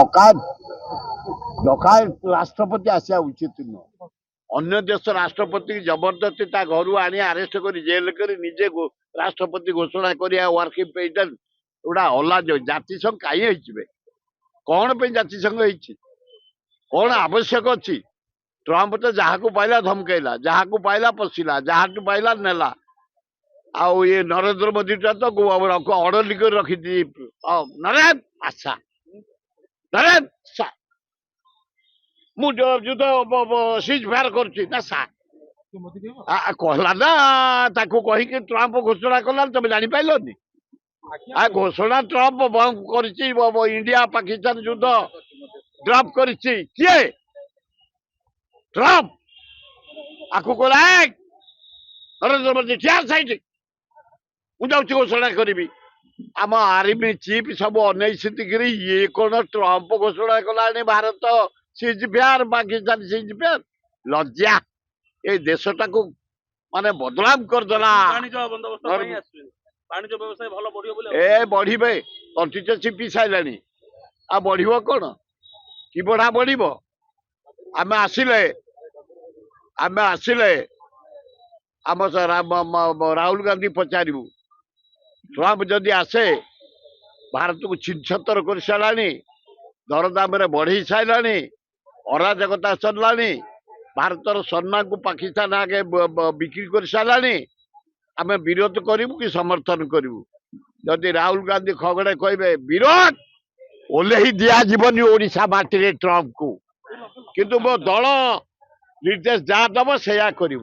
डकायत डकायत राष्ट्रपति आसिया उचित नुह अन्य देश राष्ट्रपति की जबरदस्ती ता घर आनी अरेस्ट कर जेल कर निजे राष्ट्रपति घोषणा करिया वर्किंग प्रेसिडेंट गोटा अलाज जातिसंघ कहीं कौन पे जातिसंघ कौन आवश्यक अच्छी ट्रंप तो जहाँ को पाइला धमकेला जहाँ को पाइला पशिला जहाँ को पाइला नेला आउ ये नरेंद्र मोदी टा तो अर्डर कर रखी नरेंद्र आशा नरेंद्र युद्ध सीज फायर कहला ना ताकू कहीकि ट्रंप घोषणा कला तुम जापारनी घोषणा ट्रंप बंद कर इंडिया पाकिस्तान युद्ध ड्रप कर किए ट्रंप आपको कहला नरेंद्र मोदी चार साइड मुझे घोषणा करी आम आर्मी चीफ सब अनैस्थित ये कौन ट्रंप घोषणा कला Bharat cease fire Pakistan cease fire लज्जा ए देशटा को माने बदनाम करदेला ए बढ़े कंटिन्यूस पी सारे आ बढ़ कौन कि बढ़ा बढ़ आम आसिले आम राहुल गांधी पचारू ट्रंप जदि आसे भारत को छिन्छतर कर सारा दरदाम बढ़ी सारा अराजकता सरला भारतर सम्मान को पाकिस्तान आगे बिक्री कर सारा आम विरोध करूँ कि समर्थन करूँ जदि राहुल गांधी खगड़े कहे विरोध ओल्हे दिज्वनी ओडिशा माटी ट्रंप को किंतु मो दल निर्देश जहाँ दब से करूँ।